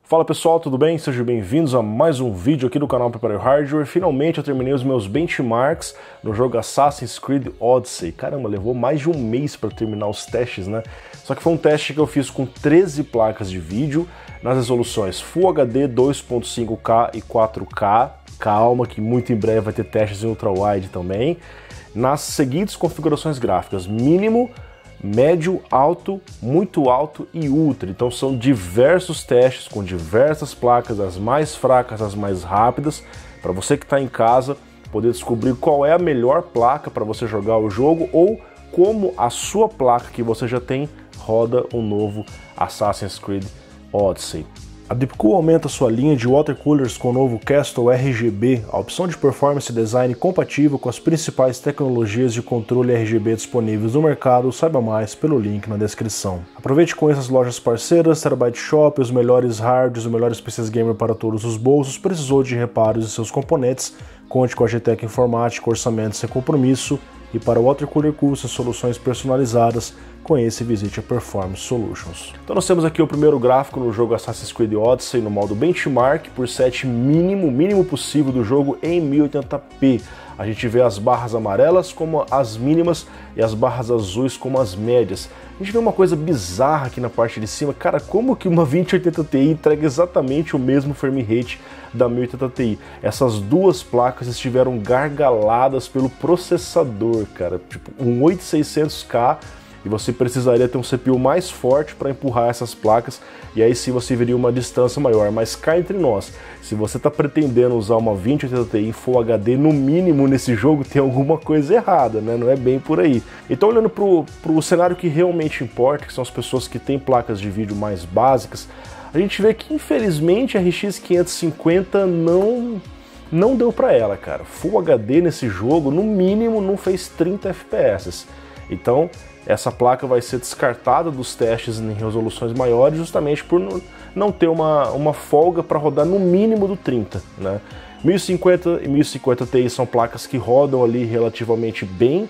Fala pessoal, tudo bem? Sejam bem-vindos a mais um vídeo aqui do canal Prepare Hardware. Finalmente eu terminei os meus benchmarks no jogo Assassin's Creed Odyssey. Caramba, levou mais de um mês para terminar os testes, né? Só que foi um teste que eu fiz com 13 placas de vídeo nas resoluções Full HD, 2.5K e 4K. Calma que muito em breve vai ter testes em Ultra Wide também. Nas seguintes configurações gráficas: mínimo, médio, alto, muito alto e ultra. Então são diversos testes com diversas placas, as mais fracas, as mais rápidas, para você que está em casa poder descobrir qual é a melhor placa para você jogar o jogo ou como a sua placa que você já tem roda o novo Assassin's Creed Odyssey. A Deepcool aumenta sua linha de water coolers com o novo Castle RGB, a opção de performance e design compatível com as principais tecnologias de controle RGB disponíveis no mercado. Saiba mais pelo link na descrição. Aproveite com essas lojas parceiras, Terabyte Shop, os melhores hards, os melhores PCs gamer para todos os bolsos. Precisou de reparos de seus componentes? Conte com a GTEC Informática, orçamento sem compromisso. E para o Water Cooler Custom, soluções personalizadas, conheça e visite a Performance Solutions. Então nós temos aqui o primeiro gráfico no jogo Assassin's Creed Odyssey no modo Benchmark, por set mínimo possível do jogo em 1080p. A gente vê as barras amarelas como as mínimas e as barras azuis como as médias. A gente vê uma coisa bizarra aqui na parte de cima. Cara, como que uma 2080 Ti entrega exatamente o mesmo frame rate da 1080 Ti? Essas duas placas estiveram gargaladas pelo processador, cara. Tipo, um 8600K e você precisaria ter um CPU mais forte para empurrar essas placas, e aí sim você veria uma distância maior. Mas cá entre nós, se você está pretendendo usar uma 2080 Ti em Full HD, no mínimo nesse jogo tem alguma coisa errada, né? Não é bem por aí. Então, olhando para o cenário que realmente importa, que são as pessoas que têm placas de vídeo mais básicas, a gente vê que infelizmente a RX 550 não deu para ela, cara. Full HD nesse jogo, no mínimo, não fez 30 FPS. Então, essa placa vai ser descartada dos testes em resoluções maiores justamente por não ter uma folga para rodar no mínimo do 30, né? 1050 e 1050 Ti são placas que rodam ali relativamente bem,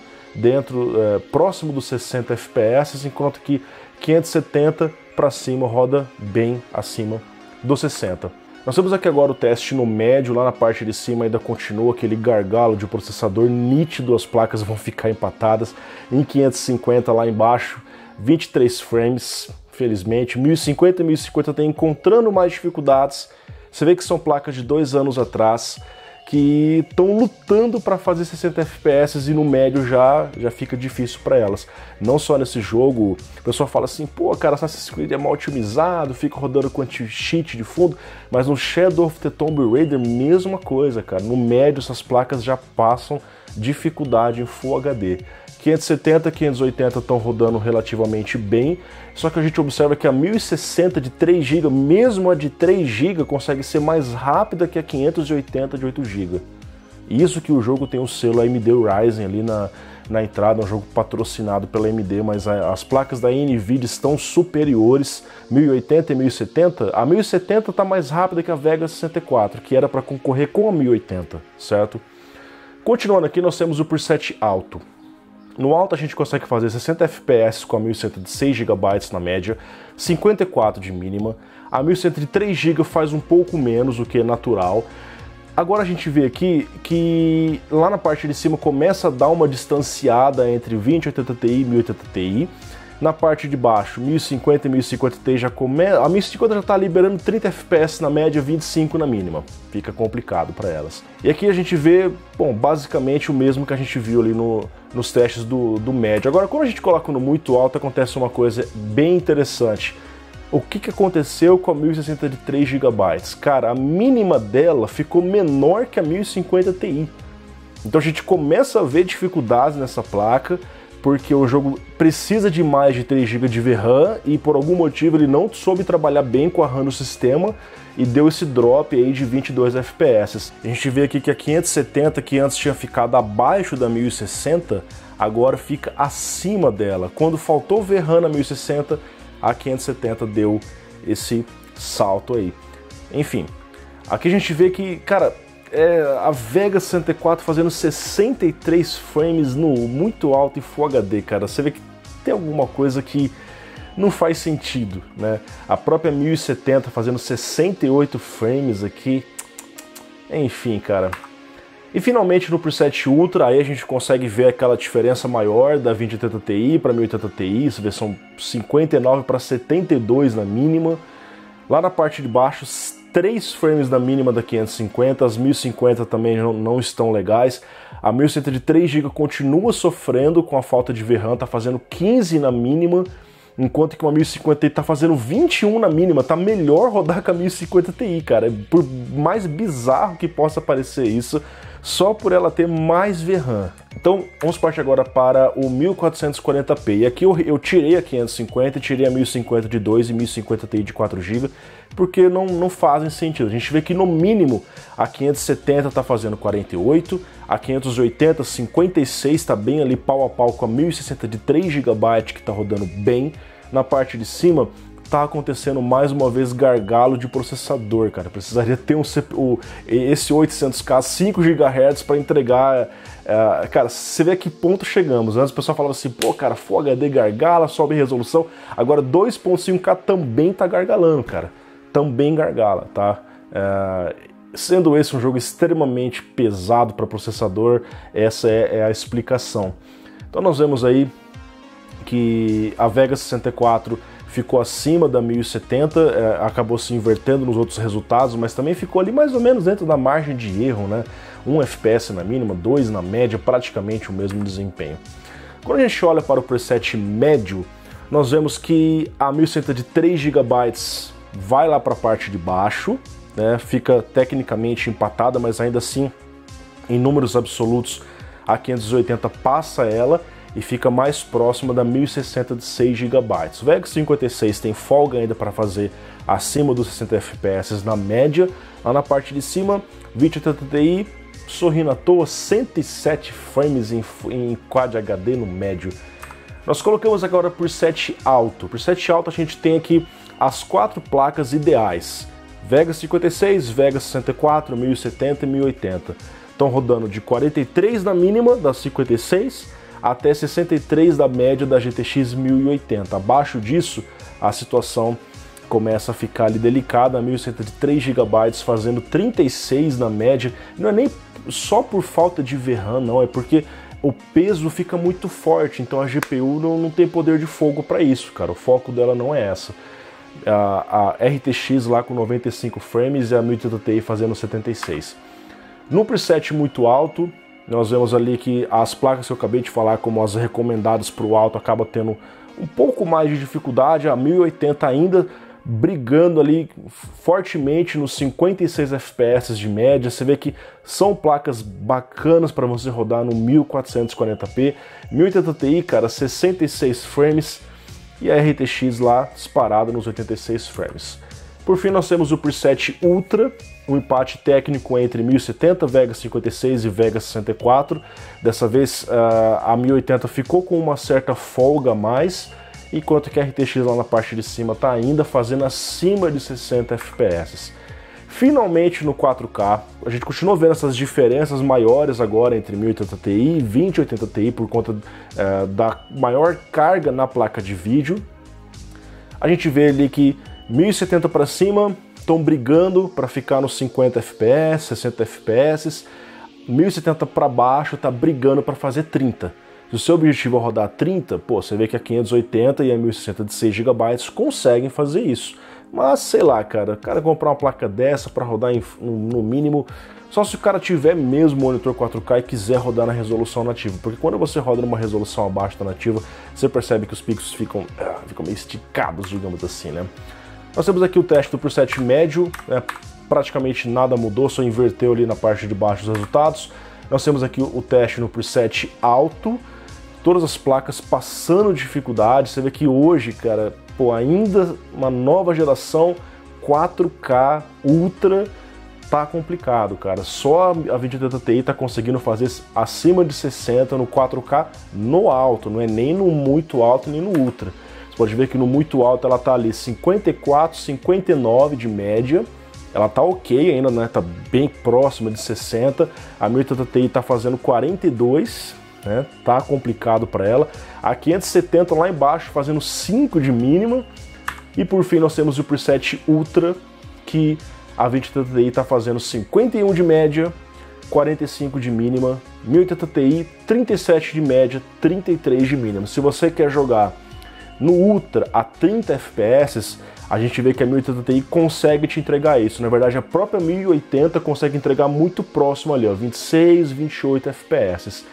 próximo dos 60 FPS, enquanto que 570 para cima roda bem acima dos 60. Nós temos aqui agora o teste no médio, lá na parte de cima ainda continua aquele gargalo de processador nítido, as placas vão ficar empatadas. Em 550 lá embaixo, 23 frames, felizmente. 1050 e 1050 tem encontrando mais dificuldades. Você vê que são placas de 2 anos atrás, que estão lutando para fazer 60 FPS e no médio já fica difícil para elas. Não só nesse jogo, o pessoal fala assim, pô, cara, Assassin's Creed é mal otimizado, fica rodando com anti-cheat de fundo, mas no Shadow of the Tomb Raider, mesma coisa, cara. No médio, essas placas já passam dificuldade em Full HD. 570, 580 estão rodando relativamente bem, só que a gente observa que a 1060 de 3 GB, mesmo a de 3 GB, consegue ser mais rápida que a 580 de 8 GB. Isso que o jogo tem o selo AMD Ryzen ali na entrada, é um jogo patrocinado pela AMD, mas as placas da NVIDIA estão superiores, 1080 e 1070. A 1070 está mais rápida que a Vega 64, que era para concorrer com a 1080, certo? Continuando aqui, nós temos o preset alto. No alto a gente consegue fazer 60 FPS com a 1100 de 6 GB na média, 54 de mínima. A 1100 de 3 GB faz um pouco menos, o que é natural. Agora a gente vê aqui que lá na parte de cima começa a dar uma distanciada entre 2080 Ti e 1080 Ti. Na parte de baixo, 1050 e 1050 Ti já começa. A 1050 já está liberando 30 FPS na média, 25 na mínima. Fica complicado para elas. E aqui a gente vê, bom, basicamente o mesmo que a gente viu ali nos testes do médio. Agora, quando a gente coloca no muito alto, acontece uma coisa bem interessante. O que aconteceu com a 1060 de 3 GB? Cara, a mínima dela ficou menor que a 1050 Ti. Então a gente começa a ver dificuldades nessa placa, porque o jogo precisa de mais de 3 GB de VRAM e por algum motivo ele não soube trabalhar bem com a RAM do sistema e deu esse drop aí de 22 FPS. A gente vê aqui que a 570, que antes tinha ficado abaixo da 1060, agora fica acima dela. Quando faltou VRAM na 1060, a 570 deu esse salto aí. Enfim, aqui a gente vê que, cara, a Vega 64 fazendo 63 frames no muito alto e Full HD, cara. Você vê que tem alguma coisa que não faz sentido, né? A própria 1070 fazendo 68 frames aqui, enfim, cara. E finalmente no preset Ultra, aí a gente consegue ver aquela diferença maior da 2080 Ti para 1080 Ti, você vê, são 59 para 72 na mínima. Lá na parte de baixo, 3 frames da mínima da 550, as 1050 também não estão legais. A 1100 de 3 GB continua sofrendo com a falta de VRAM, tá fazendo 15 na mínima, enquanto que uma 1050 Ti tá fazendo 21 na mínima. Tá melhor rodar com a 1050 Ti, cara. Por mais bizarro que possa parecer isso, só por ela ter mais VRAM. Então vamos partir agora para o 1440p. E aqui eu tirei a 550, tirei a 1050 de 2 e 1050 Ti de 4 GB, porque não fazem sentido. A gente vê que no mínimo a 570 tá fazendo 48, a 580, 56, tá bem ali pau a pau com a 1060 de 3 GB que tá rodando bem. Na parte de cima tá acontecendo mais uma vez gargalo de processador, cara. Precisaria ter esse 800K 5 GHz para entregar. Cara, você vê a que ponto chegamos. Antes o pessoal falava assim, pô, cara, Full HD gargala, sobe resolução. Agora 2.5K também tá gargalando, cara. Também gargala, tá? Sendo esse um jogo extremamente pesado para processador, essa é a explicação. Então nós vemos aí que a Vega 64 ficou acima da 1070, acabou se invertendo nos outros resultados, mas também ficou ali mais ou menos dentro da margem de erro, né? 1 FPS na mínima, 2 na média, praticamente o mesmo desempenho. Quando a gente olha para o preset médio, nós vemos que a 1100 de 3 GB vai lá para a parte de baixo, né? Fica tecnicamente empatada, mas ainda assim, em números absolutos, a 580 passa ela e fica mais próxima da 1060 de 6 GB. O Vega 56 tem folga ainda para fazer acima dos 60 FPS na média. Lá na parte de cima, 2080 Ti, sorrindo à toa, 107 frames em Quad HD no médio. Nós colocamos agora por preset alto. Por preset alto a gente tem aqui as 4 placas ideais. Vega 56, Vega 64, 1070 e 1080. Estão rodando de 43 na mínima da 56 até 63 da média da GTX 1080. Abaixo disso, a situação começa a ficar ali delicada. A 1100 de 3 GB fazendo 36 na média. Não é nem só por falta de VRAM, não, é porque o peso fica muito forte, então a GPU não tem poder de fogo para isso, cara. O foco dela não é essa. A RTX lá com 95 frames e a 1080 Ti fazendo 76. No preset muito alto, nós vemos ali que as placas que eu acabei de falar, como as recomendadas para o alto, acabam tendo um pouco mais de dificuldade. A 1080 ainda brigando ali fortemente nos 56 FPS de média. Você vê que são placas bacanas para você rodar no 1440p. 1080 Ti, cara, 66 frames e a RTX lá disparada nos 86 frames. Por fim, nós temos o preset Ultra, um empate técnico entre 1070, Vega 56 e Vega 64. Dessa vez a 1080 ficou com uma certa folga a mais, enquanto que a RTX lá na parte de cima está ainda fazendo acima de 60 FPS. Finalmente no 4K, a gente continua vendo essas diferenças maiores agora entre 1080 Ti e 2080 Ti por conta da maior carga na placa de vídeo. A gente vê ali que 1070 para cima estão brigando para ficar nos 50 FPS, 60 FPS. 1070 para baixo está brigando para fazer 30. Se o seu objetivo é rodar 30, pô, você vê que a 580 e a 1060 de 6 GB conseguem fazer isso. Mas sei lá, cara, o cara comprar uma placa dessa para rodar no mínimo, só se o cara tiver mesmo monitor 4K e quiser rodar na resolução nativa, porque quando você roda numa resolução abaixo da nativa, você percebe que os pixels ficam meio esticados, digamos assim, né? Nós temos aqui o teste do preset médio, né? Praticamente nada mudou, só inverteu ali na parte de baixo os resultados. Nós temos aqui o teste no preset alto, todas as placas passando dificuldade. Você vê que hoje, cara, pô, ainda uma nova geração 4K Ultra tá complicado, cara. Só a 2080 Ti tá conseguindo fazer acima de 60 no 4K no alto, não é nem no muito alto nem no Ultra. Você pode ver que no muito alto ela tá ali 54, 59 de média. Ela tá ok ainda, né? Tá bem próxima de 60. A 1080 Ti tá fazendo 42 né? Tá complicado para ela. A 570 lá embaixo fazendo 5 de mínima. E por fim nós temos o preset Ultra, que a 2080 Ti está fazendo 51 de média, 45 de mínima, 1080 Ti, 37 de média, 33 de mínima. Se você quer jogar no Ultra a 30 FPS, a gente vê que a 1080 Ti consegue te entregar isso. Na verdade, a própria 1080 consegue entregar muito próximo ali, ó, 26, 28 FPS.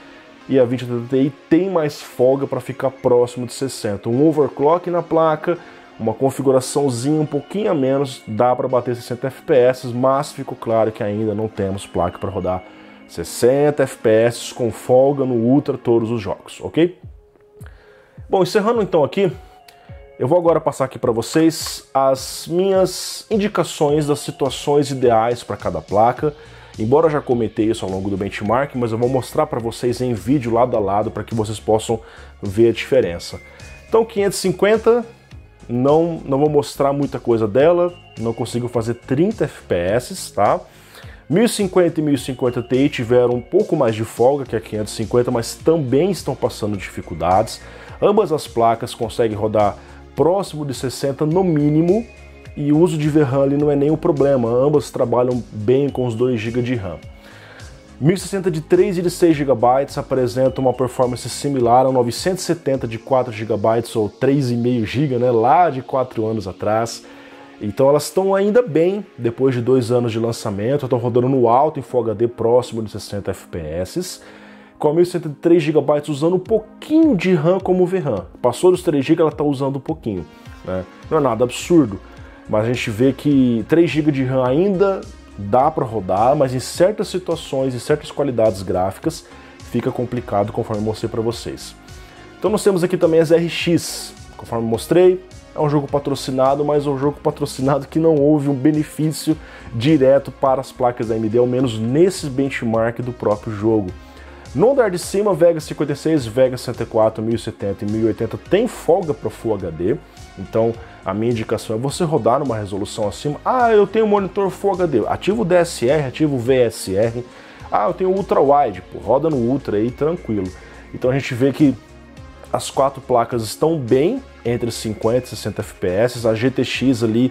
E a 2080 Ti tem mais folga para ficar próximo de 60. Um overclock na placa, uma configuraçãozinha um pouquinho a menos, dá para bater 60 FPS, mas ficou claro que ainda não temos placa para rodar 60 FPS com folga no Ultra todos os jogos, ok? Bom, encerrando então aqui, eu vou agora passar aqui para vocês as minhas indicações das situações ideais para cada placa. Embora eu já comentei isso ao longo do benchmark, mas eu vou mostrar para vocês em vídeo lado a lado para que vocês possam ver a diferença. Então 550... Não vou mostrar muita coisa dela, não consigo fazer 30 FPS, tá? 1050 e 1050 Ti tiveram um pouco mais de folga que a 550, mas também estão passando dificuldades. Ambas as placas conseguem rodar próximo de 60 no mínimo, e o uso de VRAM ali não é nem o problema, ambas trabalham bem com os 2 GB de RAM. 1060 de 3 e de 6 GB apresenta uma performance similar ao 970 de 4 GB ou 3,5 GB, né, lá de 4 anos atrás. Então elas estão ainda bem, depois de 2 anos de lançamento, estão rodando no alto em Full HD próximo de 60 FPS. Com a 1060 de 3 GB usando um pouquinho de RAM como VRAM. Passou dos 3 GB, ela está usando um pouquinho, né? Não é nada absurdo, mas a gente vê que 3 GB de RAM ainda dá para rodar, mas em certas situações e certas qualidades gráficas fica complicado, conforme eu mostrei para vocês. Então nós temos aqui também as RX, conforme eu mostrei, é um jogo patrocinado, mas é um jogo patrocinado que não houve um benefício direto para as placas da AMD, ao menos nesse benchmark do próprio jogo. No andar de cima, Vega 56, Vega 64, 1070 e 1080 tem folga para Full HD, então a minha indicação é você rodar numa resolução acima. Ah, eu tenho monitor Full HD, ativa o DSR, ativa o VSR. Ah, eu tenho Ultra Wide, pô, roda no Ultra aí, tranquilo. Então a gente vê que as 4 placas estão bem entre 50 e 60 FPS, a GTX ali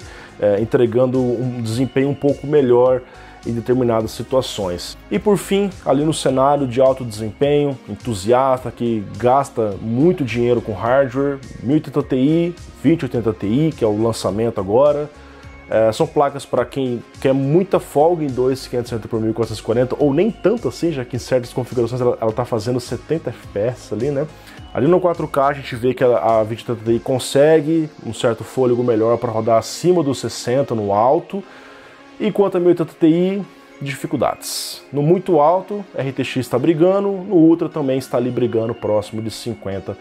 entregando um desempenho um pouco melhor em determinadas situações. E por fim, ali no cenário de alto desempenho, entusiasta que gasta muito dinheiro com hardware, 1080 Ti, 2080 Ti, que é o lançamento agora. São placas para quem quer muita folga em 2560 por 1440, ou nem tanto assim, já que em certas configurações ela está fazendo 70 FPS ali, né? Ali no 4K a gente vê que a 2080 Ti consegue um certo fôlego melhor para rodar acima dos 60 no alto, enquanto a 1080 Ti, dificuldades. No muito alto, RTX está brigando, no Ultra também está ali brigando próximo de 50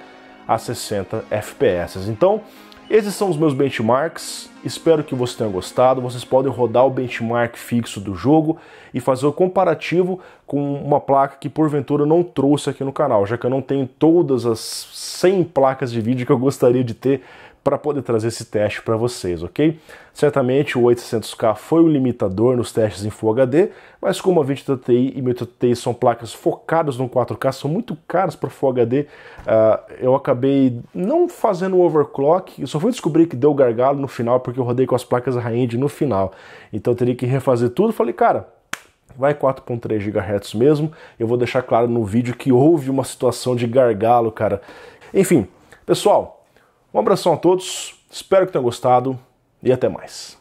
a 60 FPS. Então, esses são os meus benchmarks, espero que vocês tenham gostado. Vocês podem rodar o benchmark fixo do jogo e fazer o comparativo com uma placa que porventura eu não trouxe aqui no canal, já que eu não tenho todas as 100 placas de vídeo que eu gostaria de ter para poder trazer esse teste para vocês, ok? Certamente o 8600K foi o limitador nos testes em Full HD, mas como a 2080 Ti e 1080 Ti são placas focadas no 4K, são muito caras para Full HD, eu acabei não fazendo o overclock, eu só fui descobrir que deu gargalo no final porque eu rodei com as placas high-end no final, então eu teria que refazer tudo. Falei, cara, vai 4.3 GHz mesmo, eu vou deixar claro no vídeo que houve uma situação de gargalo, cara. Enfim, pessoal, um abração a todos, espero que tenham gostado e até mais.